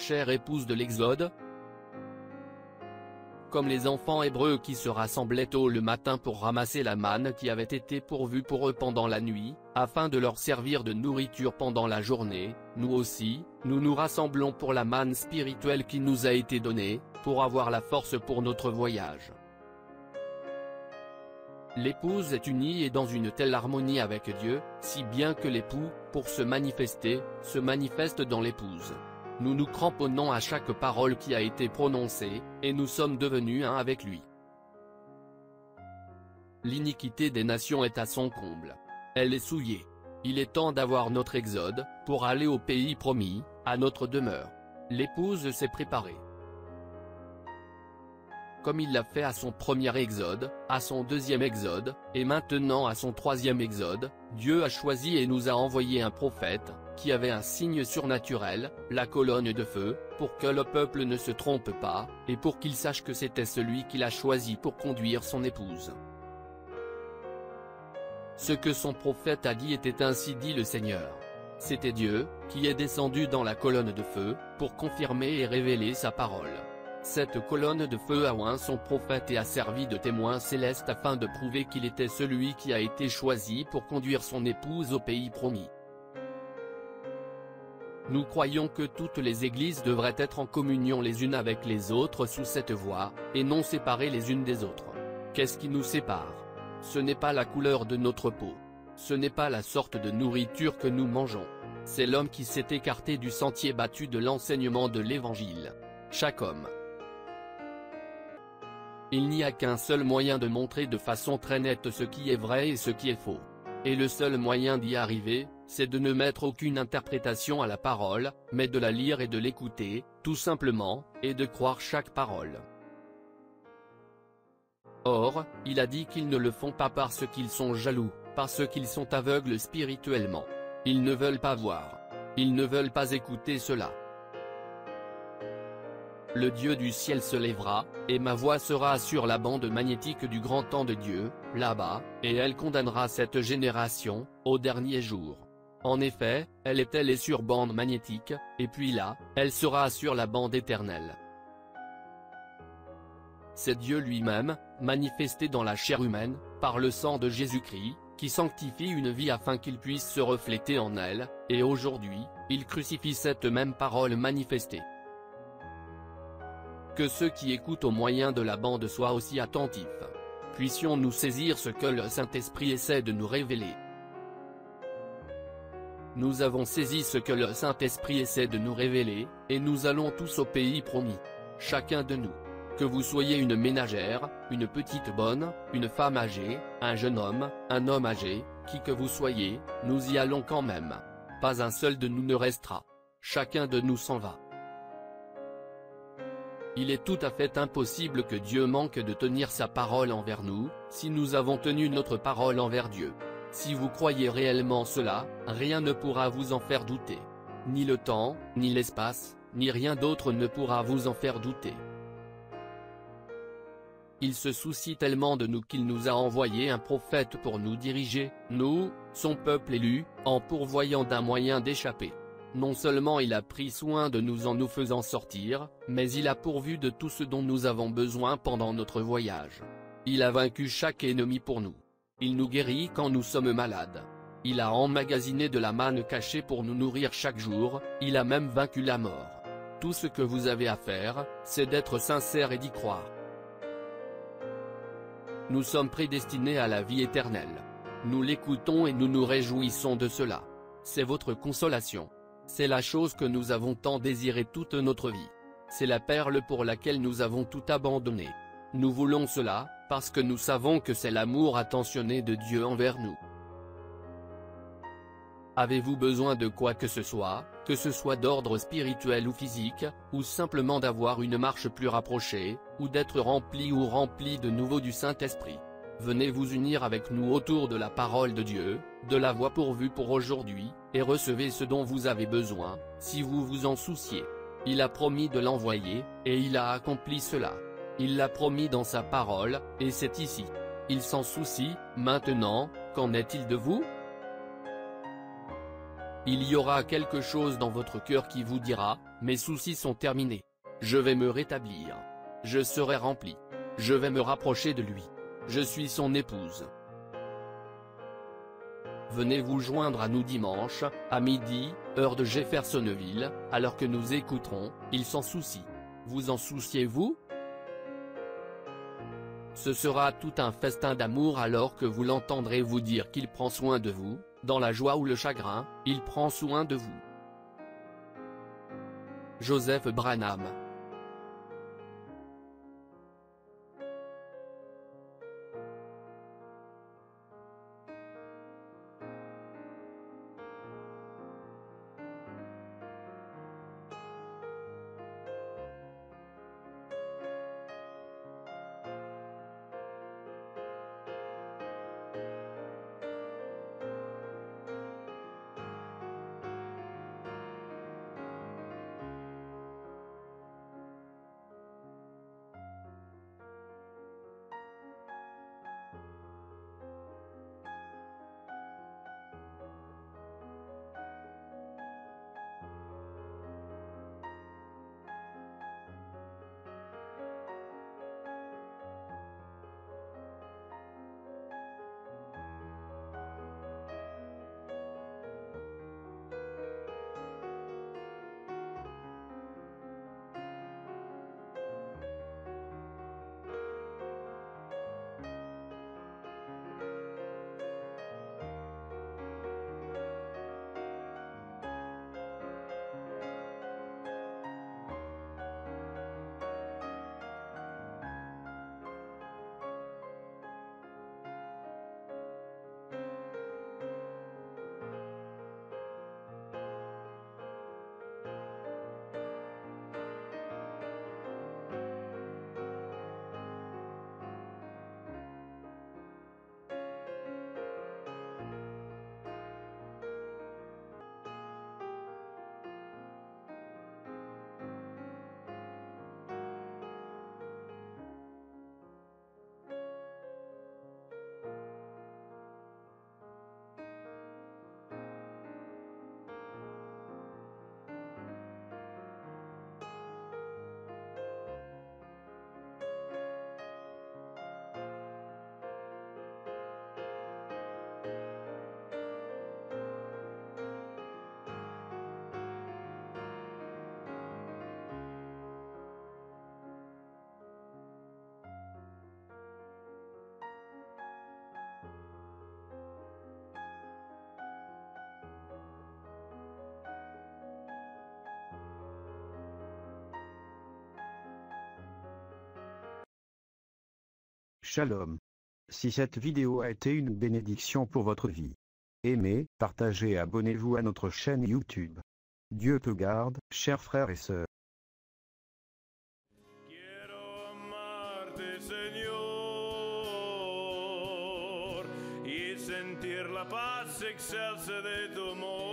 chère épouse de l'Exode? Comme les enfants hébreux qui se rassemblaient tôt le matin pour ramasser la manne qui avait été pourvue pour eux pendant la nuit, afin de leur servir de nourriture pendant la journée, nous aussi, nous nous rassemblons pour la manne spirituelle qui nous a été donnée, pour avoir la force pour notre voyage. L'épouse est unie et dans une telle harmonie avec Dieu, si bien que l'époux, pour se manifeste dans l'épouse. Nous nous cramponnons à chaque parole qui a été prononcée, et nous sommes devenus un avec lui. L'iniquité des nations est à son comble. Elle est souillée. Il est temps d'avoir notre exode, pour aller au pays promis, à notre demeure. L'épouse s'est préparée. Comme il l'a fait à son premier exode, à son deuxième exode, et maintenant à son troisième exode, Dieu a choisi et nous a envoyé un prophète, qui avait un signe surnaturel, la colonne de feu, pour que le peuple ne se trompe pas, et pour qu'il sache que c'était celui qu'il a choisi pour conduire son épouse. Ce que son prophète a dit était ainsi dit le Seigneur. C'était Dieu, qui est descendu dans la colonne de feu, pour confirmer et révéler sa parole. Cette colonne de feu a oint son prophète et a servi de témoin céleste afin de prouver qu'il était celui qui a été choisi pour conduire son épouse au pays promis. Nous croyons que toutes les églises devraient être en communion les unes avec les autres sous cette voie, et non séparées les unes des autres. Qu'est-ce qui nous sépare? Ce n'est pas la couleur de notre peau. Ce n'est pas la sorte de nourriture que nous mangeons. C'est l'homme qui s'est écarté du sentier battu de l'enseignement de l'Évangile. Chaque homme. Il n'y a qu'un seul moyen de montrer de façon très nette ce qui est vrai et ce qui est faux. Et le seul moyen d'y arriver, c'est de ne mettre aucune interprétation à la parole, mais de la lire et de l'écouter, tout simplement, et de croire chaque parole. Or, il a dit qu'ils ne le font pas parce qu'ils sont jaloux, parce qu'ils sont aveugles spirituellement. Ils ne veulent pas voir. Ils ne veulent pas écouter cela. Le Dieu du ciel se lèvera, et ma voix sera sur la bande magnétique du grand temps de Dieu, là-bas, et elle condamnera cette génération, au dernier jour. En effet, elle est sur bande magnétique, et puis là, elle sera sur la bande éternelle. C'est Dieu lui-même, manifesté dans la chair humaine, par le sang de Jésus-Christ, qui sanctifie une vie afin qu'il puisse se refléter en elle, et aujourd'hui, il crucifie cette même parole manifestée. Que ceux qui écoutent au moyen de la bande soient aussi attentifs. Puissions-nous saisir ce que le Saint-Esprit essaie de nous révéler. Nous avons saisi ce que le Saint-Esprit essaie de nous révéler, et nous allons tous au pays promis. Chacun de nous. Que vous soyez une ménagère, une petite bonne, une femme âgée, un jeune homme, un homme âgé, qui que vous soyez, nous y allons quand même. Pas un seul de nous ne restera. Chacun de nous s'en va. Il est tout à fait impossible que Dieu manque de tenir sa parole envers nous, si nous avons tenu notre parole envers Dieu. Si vous croyez réellement cela, rien ne pourra vous en faire douter. Ni le temps, ni l'espace, ni rien d'autre ne pourra vous en faire douter. Il se soucie tellement de nous qu'il nous a envoyé un prophète pour nous diriger, nous, son peuple élu, en pourvoyant d'un moyen d'échapper. Non seulement il a pris soin de nous en nous faisant sortir, mais il a pourvu de tout ce dont nous avons besoin pendant notre voyage. Il a vaincu chaque ennemi pour nous. Il nous guérit quand nous sommes malades. Il a emmagasiné de la manne cachée pour nous nourrir chaque jour, il a même vaincu la mort. Tout ce que vous avez à faire, c'est d'être sincère et d'y croire. Nous sommes prédestinés à la vie éternelle. Nous l'écoutons et nous nous réjouissons de cela. C'est votre consolation. C'est la chose que nous avons tant désiré toute notre vie. C'est la perle pour laquelle nous avons tout abandonné. Nous voulons cela, parce que nous savons que c'est l'amour attentionné de Dieu envers nous. Avez-vous besoin de quoi que ce soit d'ordre spirituel ou physique, ou simplement d'avoir une marche plus rapprochée, ou d'être rempli ou rempli de nouveau du Saint-Esprit? Venez vous unir avec nous autour de la parole de Dieu, de la voix pourvue pour aujourd'hui, et recevez ce dont vous avez besoin, si vous vous en souciez. Il a promis de l'envoyer, et il a accompli cela. Il l'a promis dans sa parole, et c'est ici. Il s'en soucie. Maintenant, qu'en est-il de vous? Il y aura quelque chose dans votre cœur qui vous dira, mes soucis sont terminés. Je vais me rétablir. Je serai rempli. Je vais me rapprocher de lui. Je suis son épouse. Venez vous joindre à nous dimanche, à midi, heure de Jeffersonville, alors que nous écouterons, il s'en soucie. Vous en souciez-vous? Ce sera tout un festin d'amour alors que vous l'entendrez vous dire qu'il prend soin de vous, dans la joie ou le chagrin, il prend soin de vous. Joseph Branham. Shalom. Si cette vidéo a été une bénédiction pour votre vie, aimez, partagez et abonnez-vous à notre chaîne YouTube. Dieu te garde, chers frères et sœurs. Quiero amarte, Señor, y sentir la paz excelsa de tu amor.